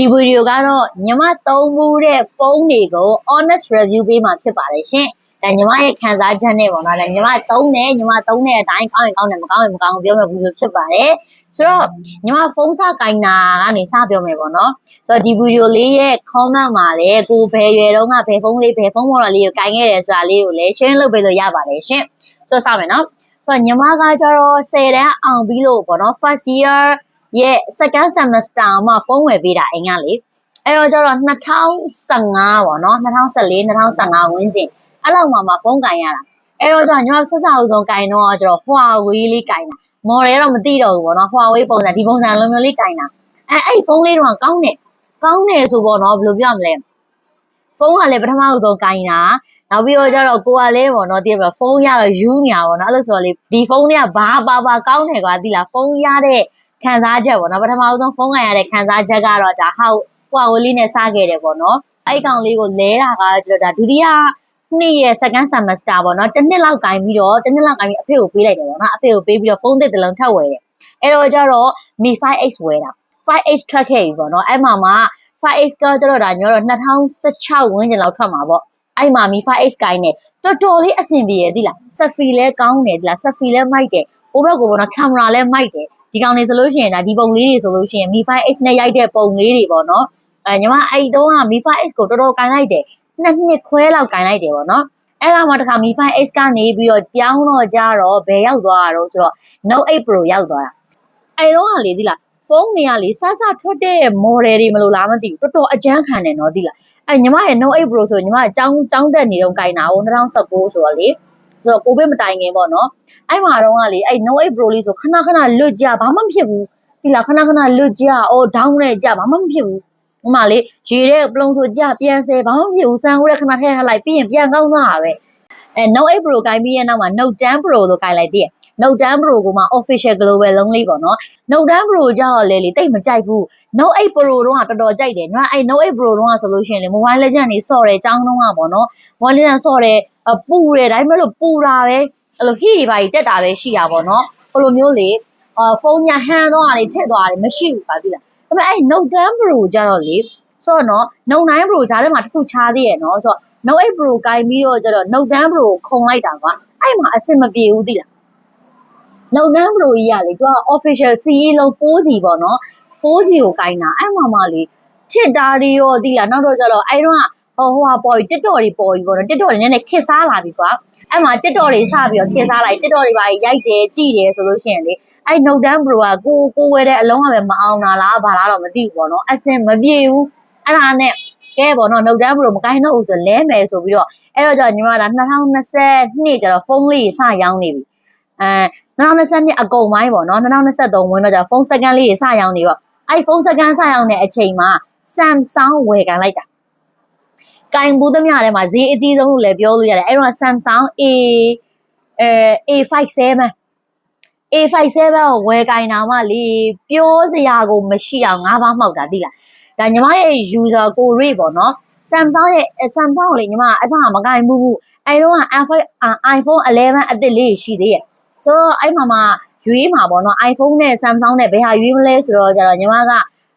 ဒီဗီဒီယိုကတော့ညီမသုံးမှုတဲ့ဖုန်းတွေကို honest review ပေးမှာဖြစ်ပါတယ်ရှင်။ဒါညီမရဲ့ခံစားချက်နဲ့ပေါ့နော်။ဒါညီမသုံးတဲ့အတိုင်းကောင်းရင်ကောင်းတယ်မကောင်းရင်မကောင်းဘူးပြောမယ့်ဗီဒီယိုဖြစ်ပါတယ်။ဆိုတော့ညီမဖုန်းစကင်တာကနေစပြောမယ်ပေါ့နော်။ဆိုတော့ဒီဗီဒီယိုလေးရဲ့ comment မှာလည်းကိုဘယ်ရွယ်တုန်းကဘယ်ဖုန်းမော်ဒယ်လေးကိုကင်ခဲ့တယ်ဆိုတာလေးကိုလည်း share လုပ်ပေးလို့ရပါတယ်ရှင်။ဆိုတော့စမယ်နော်။ဆိုတော့ညီမကကျတော့10တန်းအောင်ပြီးလို့ပေါ့နော် first year ရဲ့ second semester မှာဖုန်းဝယ်ပေးတာအိမ်ကလေအဲ့တော့ကျတော့2015ပေါ့နော်2014 2015ဝန်းကျင်အဲ့လောက်မှာဖုန်းကင်ရတာအဲ့တော့ကျတော့ညီမဆက်စအောင်ဆုံးကင်တော့ကျတော့ Huawei လေးကင်တာ model တော့မသိတော့ဘူးပေါ့နော် Huawei ပုံစံဒီပုံစံလိုမျိုးလေးကင်တာအဲ့ဖုန်းလေးတော့ကောင်းတယ်ဆိုပေါ့နော်ဘယ်လိုပြောမလဲဖုန်းကလည်းပထမဆုံးကင်တာနောက်ပြီးတော့ကျတော့ကိုကလည်းပေါ့နော်တကယ်ဖုန်းရတော့ယူနေတာပေါ့နော်အဲ့လိုဆိုတော့လေဒီဖုန်းလေးကဘာကောင်းတယ်ကွာသိလားဖုန်းရတဲ့ခံစားချက်ပေါ့နော်ပထမဆုံးဖုန်းကင်ရတဲ့ခံစားချက်ကတော့ဒါHuawei လေးနဲ့စခဲ့တယ်ပေါ့နော်အဲ့ကောင်လေးကိုလဲတာကဒါဒုတိယနှစ်ရဲ့ second semester ပေါ့နော်တစ်နှစ်လောက်ကင်ပြီးအဖေကိုပေးလိုက်တယ်ပေါ့နော်အဖေကိုပေးပြီးတော့ဖုန်းသစ်တစ်လုံးထပ်ဝယ်တယ်အဲ့တော့ကျတော့ Mi 5X ဝယ်တာ 5X ထွက်ခဲ့ပြီပေါ့နော်အဲ့မှာ 5X ကကျတော့ဒါညတော့2016ဝန်းကျင်လောက်ထွက်မှာပေါ့အဲ့မှာ Mi 5X ကိုင်းနေတော်တော်လေးအဆင်ပြေရသီလား selfie လဲကောင်းတယ်သီလား selfie လဲမိုက်တယ်ဟိုဘက်ကိုပေါ့နော် camera လဲမိုက်တယ်ဒီကောင်လေးဆိုလို့ရှိရင်ဒါဒီပုံလေးတွေဆိုလို့ရှိရင် Mi 5X နဲ့ရိုက်တဲ့ပုံလေးတွေပေါ့နော်ညီမအဲ့တုန်းက Mi 5X ကိုတော်တော်ကင်လိုက်တယ်နှစ်ခွဲလောက်ကင်လိုက်တယ်ပေါ့နော်အဲ့ဒါမှတခါ Mi 5X ကနေပြီးတော့ပြောင်းတော့ကြတော့ဘယ်ရောက်သွားတာတော့ဆိုတော့ Note 8 Pro ရောက်သွားတာအဲ့တော့ကလေသီလားဖုန်းတွေကလေစထွက်တဲ့ model တွေမလို့လားမသိဘူးတော်တော်အကျန်းခံတယ်နော်သီလားအဲ့ညီမရဲ့ Note 8 Pro ဆိုညီမကကျောင်းတက်နေတော့ကင်တာဟို2019ဆိုတော့လေဆိုတော့ကိုဗစ်မတိုင်ခင်ပေါ့နော်အဲ့မှာတော့ကလေအဲ့ Note 8 Pro လေးဆိုခဏလွတ်ကြဘာမှမဖြစ်ဘူးသီလားခဏလွတ်ကြဒေါင်းနဲ့ကြဘာမှမဖြစ်ဘူးဟိုမှာလေရေတဲ့ပလုံဆိုကြပြန်ဆဲဘာမှမဖြစ်ဘူးစမ်းဟိုတဲ့ခဏထည့်လိုက်ပြီးရင်ပြန်ကောင်းသွားတာပဲNote 8 Pro ကိုင်ပြီးရဲ့နောက်မှာ Note 10 Pro လို့ကိုင်လိုက်တည်း Note 10 Pro ကမှ official global လုံးလေးပေါ့နော် Note 10 Pro ကြောက်လေတိတ်မကြိုက်ဘူး Note 8 Pro တော့တော်တော်ကြိုက်တယ်ညီမအဲ့ Note 8 Pro တော့ဆိုလို့ရှိရင်လေ Mobile Legends နေဆော့တယ်ចောင်းတော့ပေါ့နော် Mobile Legends ဆော့တယ်ပူတယ်ဒါပေမဲ့လို့ပူတာပဲအဲ့လိုဟိပါကြီးတက်တာပဲရှိတာပေါ့နော်ဘယ်လိုမျိုးလေဖုန်းညာဟန်တော့လေထစ်သွားတယ်မရှိဘူးပါသိလားဒါပေမဲ့အဲ့ Note 10 Pro ကြတော့လေဆိုတော့နော် Note 9 Pro ဂျားထဲမှာတစ်ခုခြားသေးရဲ့နော်ဆိုတော့ Note 8 Pro ကိုင်ပြီးတော့ကျတော့ Note 10 Pro ခုံလိုက်တာကွာအဲ့မှာအဆင်မပြေဘူးသိလား Note 10 Pro ကြီးကလေသူက official CE လုံး 4G ပေါ့နော် 4G ကိုကိုင်တာအဲ့မှာလေချစ်တာတွေရောသိလားနောက်တော့ကျတော့အဲ့တော့ဟိုဟာပေါ် TikTok တွေပေါ်ပြီပေါ့နော် TikTok တွေနည်းနည်းခစ်စားလာပြီကွာအဲ့မှာ TikTok တွေစပြီးတော့ခစ်စားလိုက် TikTok တွေပါရိုက်တယ်ကြည့်တယ်ဆိုလို့ရှိရင်လေအဲ့ Note 10 Pro ကကိုဝယ်တဲ့အလုံးကပဲမအောင်တာလားဘာလားတော့မသိဘူးပေါ့နော်အဆင်မပြေဘူးအဲ့ဒါနဲ့ကဲပေါ့နော် Note 10 Pro မကိုင်းတော့ဘူးဆိုလဲမယ်ဆိုပြီးတော့အဲ့တော့ကျညီမက2022ကျတော့ဖုန်းလေးစရောင်းနေပြီ2022အကုန်ပိုင်းပေါ့နော်2023ဝင်တော့ကျဖုန်းစကန်လေးစရောင်းနေပေါ့အဲ့ဖုန်းစကန်စရောင်းတဲ့အချိန်မှာ Samsung ဝယ်ကန်လိုက်တာကင်ဘူးသမျှထဲမှာဈေးအကြီးဆုံးလို့လည်းပြောလို့ရတယ်အဲ့တော့ Samsung A57 ကိုဝယ်ကင်တာမှလေပြောစရာကိုမရှိအောင်၅ပါးမှောက်တာသိလားဒါညီမရဲ့ user ကိုရိပေါ့နော် Samsung ကိုလေညီမအစားမကင်ဘူးအဲ့တော့ iPhone 11အသစ်လေးရှိသေးရဲ့ဆိုတော့အဲ့မှာရွေးမှာပေါ့နော် iPhone နဲ့ Samsung နဲ့ဘယ်ဟာရွေးမလဲဆိုတော့ကျတော့ညီမက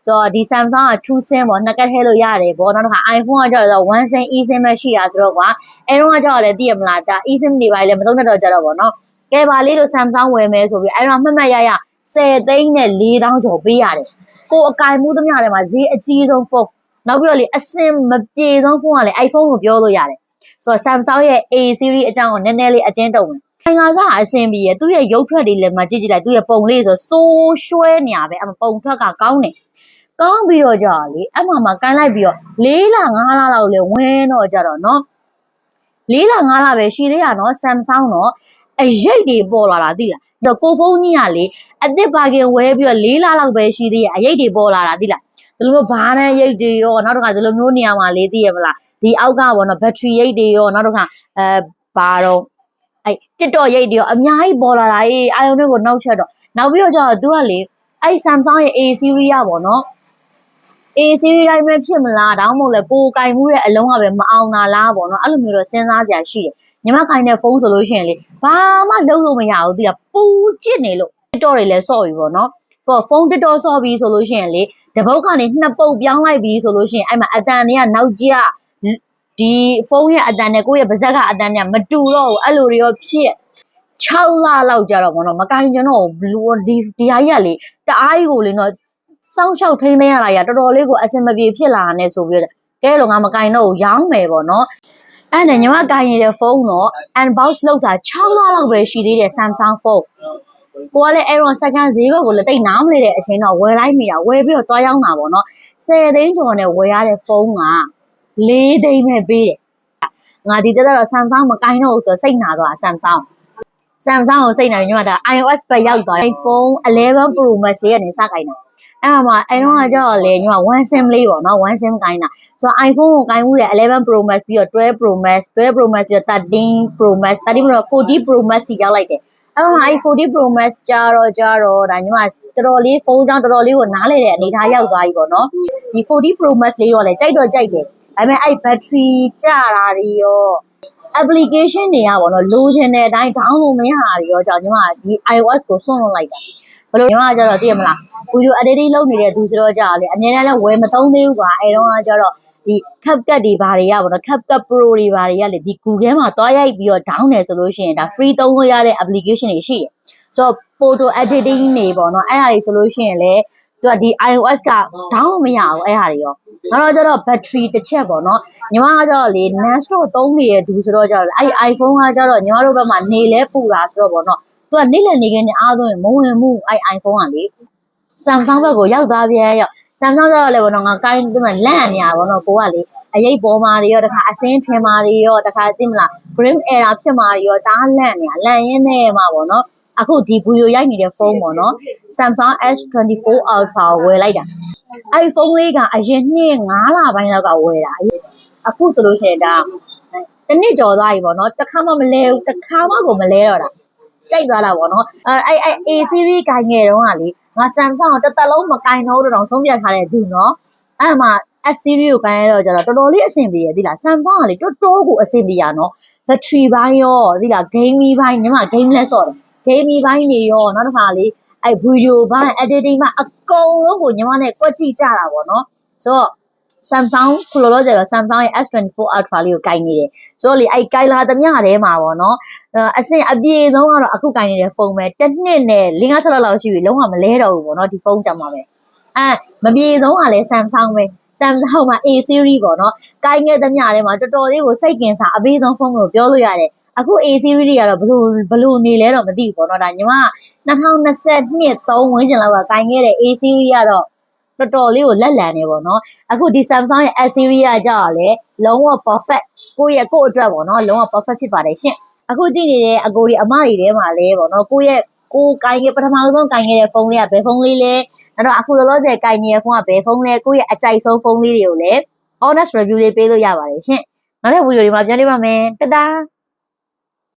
ဆိုတော့ဒီ Samsung က 2 sim ပေါ့နှစ်ကက်ထည့်လို့ရတယ်ပေါ့နောက်တစ်ခါ iPhone ကကျတော့1 sim eSIM ပဲရှိတာဆိုတော့ကွာအဲ့တော့ကကျတော့လေသိရမလားဒါ eSIM တွေပါလေမသုံးတတ်တော့ကြတော့ပေါ့နော်ကဲပါလေးတို့ Samsung ဝယ်မယ်ဆိုပြီးအဲ့တော့မှတ်ရ10သိန်းနဲ့4000ကျော်ပေးရတယ်ကိုအကင်မှုသမျှထဲမှာဈေးအကြီးဆုံးဖုန်းနောက်ပြီးတော့လေအစင်မပြေဆုံးဖုန်းကလေ iPhone ကိုပြောလို့ရတယ်ဆိုတော့ Samsung ရဲ့ A series အကြောင်းကိုနည်းနည်းလေးအတင်းတုံတယ်ခိုင်ကစားအဆင်ပြေရသူ့ရဲ့ရုပ်ထွက်တွေလည်းမကြည့်လိုက်သူ့ရဲ့ပုံလေးဆိုစိုးရွှဲနေရပဲအမပုံထွက်ကကောင်းတယ်ကောင်းပြီးတော့ကြာလေအမှကန်လိုက်ပြီးတော့4လ5လလောက်လေဝင်းတော့ကြတော့နော်4လ5လပဲရှိသေးရနော် Samsung တော့အရိတ်တွေပေါ်လာတာသိလားတော့ကိုဖုန်းကြီးကလေအသစ်ပါကင်ဝဲပြီးတော့4လလောက်ပဲရှိသေးရအရိတ်တွေပေါ်လာတာသိလားဒီလိုမျိုးဘားနဲ့ရိတ်တွေရောနောက်တစ်ခါဒီလိုမျိုးနေရာမှာလေးသိရမလားဒီအောက်ကပေါ့နော်ဘက်ထရီရိတ်တွေရောနောက်တစ်ခါဘာတော့အဲ့ TikTok ရိတ်တွေရောအများကြီးပေါ်လာတာအေးအာရုံတွေကိုနှောက်ချက်တော့နောက်ပြီးတော့ကျတော့သူကလေအဲ့ Samsung ရဲ့ A series ရပေါ့နော် A series တိုင်းပဲဖြစ်မလားဒါမှမဟုတ်လေကိုကင်မှုတဲ့အလုံးကပဲမအောင်တာလားပေါ့နော်အဲ့လိုမျိုးတော့စဉ်းစားကြရှိတယ်ညီမကင်တဲ့ဖုန်းဆိုလို့ရှိရင်လေဘာမှလုပ်လို့မရဘူးသိလားပူကျစ်နေလို့ TikTok တွေလည်းဆော့ပြီပေါ့နော်ဖုန်း TikTok ဆော့ပြီဆိုလို့ရှိရင်လေ တပုတ်ကနေနှစ်ပုတ်ပြောင်းလိုက်ပြီဆိုလို့ရှိရင်အဲ့မှာအတန်တွေကနောက်ကျဒီဖုန်းရဲ့အတန်နဲ့ကိုယ့်ရဲ့ပါဇက်ကအတန်နဲ့မတူတော့ဘူးအဲ့လိုတွေရောဖြစ်6လလောက်ကြာတော့ဘောနော်မကင်ကျွန်တော်ဘလူးဒီဟာကြီးကလေတအားကြီးကိုလေနော်စောင့်ရှောက်ထိန်းသိမ်းရတာကြီးတော်တော်လေးကိုအဆင်မပြေဖြစ်လာတယ်ဆိုပြီးတော့ကဲလို့ငါမကင်တော့ဘူးရောင်းမယ်ပေါ့နော်အဲ့နဲ့ညီမကင်နေတဲ့ဖုန်းတော့ unbox လုပ်တာ6လလောက်ပဲရှိသေးတယ် Samsung ဖုန်းကိုကလည်းအဲ့တော့ second ဈေးကွက်ကိုလည်းတိတ်နားမလဲတဲ့အချိန်တော့ဝယ်လိုက်မိတာဝယ်ပြီးတော့တွားရောက်တာပေါ့နော်10သိန်းကျော်နဲ့ဝယ်ရတဲ့ဖုန်းက4သိန်းပဲပေးတယ်ငါဒီတက်တော့ Samsung မကင်တော့ဘူးဆိုစိတ်နာသွား Samsung ကိုစိတ်နာပြီးညီမက iOS ပဲရောက်သွား iPhone 11 Pro Max လေးကနေစကင်တာအဲ့မှာအဲ့တော့ကျတော့လေညီမ1 sim လေးပေါ့နော်1 sim ကိုင်းတာဆိုတော့ iPhone ကိုကိုင်းမှုတဲ့11 Pro Max ပြီးတော့12 Pro Max 12 Pro Max ပြီးတော့13 Pro Max 13 Pro 40 Pro Max တိရောက်လိုက်တယ်အဲ့တော့အဲ့40 Pro Max ကြတော့ဒါညီမတော်တော်လေးဖုန်းကြောင်းတော်တော်လေးကိုနားလေတဲ့အနေထားရောက်သွားပြီပေါ့နော်ဒီ40 Pro Max လေးတော့လေကြိုက်တယ်ဒါပေမဲ့အဲ့ battery ကျတာတွေရော application တွေကပေါ့နော်လိုချင်တဲ့အတိုင်း download မရတာတွေရောကြောင့်ညီမဒီ iOS ကိုစွန့်လွတ်လိုက်တာဘယ်လိုညီမကျတော့သိရမလား video editing လုပ်နေတဲ့သူဆိုတော့ကြာလေအများနဲ့လည်းဝယ်မသုံးသေးဘူးကွာအဲ့တော့ကျတော့ဒီ CapCut တွေဘာတွေကပေါ့နော် CapCut Pro တွေဘာတွေကလေဒီ Google မှာတွားရိုက်ပြီးတော့ down တယ်ဆိုလို့ရှိရင်ဒါ free သုံးလို့ရတဲ့ application တွေရှိတယ်ဆိုတော့ photo editing တွေပေါ့နော်အဲ့ဒါတွေဆိုလို့ရှိရင်လေသူကဒီ iOS က down မရဘူးအဲ့ဟာတွေရောနောက်တော့ကျတော့ battery တစ်ချက်ပေါ့နော်ညီမကကျတော့လေ non-stop သုံးနေတဲ့သူဆိုတော့ကျတော့အဲ့ iPhone ကကျတော့ညီမတို့ဘက်မှာနေလဲပူတာဆိုတော့ပေါ့နော်သူကနေ့လည်နေခင်းနဲ့အားသွင်းမဝင်မှုအဲ့ iPhone ကလေ Samsung ဘက်ကိုရောက်သွားပြန်ရောက် Samsung ကျတော့လေပေါ့နော်ငါကိုင်းဒီမှာလန့်နေရပါတော့ကိုကလေအရိပ်ပေါ်မှာတွေရောတခါအစင်းထင်မှာတွေရောတခါသိမလား green error ဖြစ်မှာတွေရောဒါလန့်နေရလန့်ရင်းနဲ့မှာပေါ့နော်အခုဒီ video ရိုက်နေတဲ့ဖုန်းပေါ့နော် Samsung S24 Ultra ကိုဝယ်လိုက်တာအဲ့ဖုန်းလေးကအရင်နှစ်9လပိုင်းလောက်ကဝယ်တာအခုဆိုလို့ရှိရင်ဒါတစ်နှစ်ကျော်သွားပြီပေါ့နော်တစ်ခါမှမလဲတစ်ခါမှကိုမလဲတော့တာကြိုက်သွားတာပေါ့နော်အဲ့ A series ကိုင်ငယ်တုန်းကလေငါ Samsung ကိုတစ်သက်လုံးမကင်တော့တော့ဆုံးဖြတ်ထားတဲ့သူနော်အဲ့မှာ S series ကိုကင်ရတော့ကျတော့တော်တော်လေးအဆင်ပြေရသီလား Samsung ကလေတော်တော်ကိုအဆင်ပြေရနော် battery ဘိုင်းရောသီလား game ဘိုင်းညီမ game လက်ဆော့တယ် game ဘိုင်းတွေရောနောက်တစ်ခါလေအဲ့ video ဘိုင်း editing ဘိုင်းအကုန်လုံးကိုညီမနဲ့ကွက်တိကြတာပေါ့နော်ဆိုတော့ Samsung ခုလောလောဆယ်တော့ Samsung ရဲ့ S24 Ultra လေးကိုကင်နေတယ်ဆိုတော့လေအဲ့ကင်လာသမျှထဲမှာပေါ့နော်အဆင်အပြေဆုံးကတော့အခုကင်နေတဲ့ဖုန်းပဲတစ်နှစ်နဲ့5-6လလောက်ရှိပြီလုံးဝမလဲတော့ဘူးပေါ့နော်ဒီဖုန်းကြမှာပဲမပြေဆုံးကလည်း Samsung ပဲ Samsung မှာ A series ပေါ့နော်ကိုင်ခဲ့သမျှထဲမှာတော်တော်လေးကိုစိတ်ကင်စားအပေးဆုံးဖုန်းကိုပြောလို့ရတယ်အခု A series တွေကတော့ဘလို့နေလဲတော့မသိဘူးပေါ့နော်ဒါညီမ2022 3ဝန်းကျင်လောက်ကကိုင်ခဲ့တဲ့ A series ကတော့တော်တော်လေးကိုလက်လန်နေပေါ့နော်အခုဒီ Samsung ရဲ့ S series ကကြာလေလုံးဝ perfect ကိုယ့်အတွက်ပေါ့နော်လုံးဝ perfect ဖြစ်ပါတယ်ရှင်အခုကြည့်နေတဲ့အကိုတွေအမတွေထဲမှာလဲပေါ့နော်ကိုကိုင်ခဲ့ပထမဆုံးကိုင်ခဲ့တဲ့ဖုန်းလေးကဘယ်ဖုန်းလေးလဲအဲ့တော့အခုလောလောဆယ်ကိုင်နေတဲ့ဖုန်းကဘယ်ဖုန်းလဲကိုယ့်ရဲ့အကြိုက်ဆုံးဖုန်းလေးတွေကိုလည်း honest review လေးပေးလို့ရပါတယ်ရှင်နောက်တဲ့ဗီဒီယိုတွေမှာပြန်တွေ့ပါမယ်တဒါ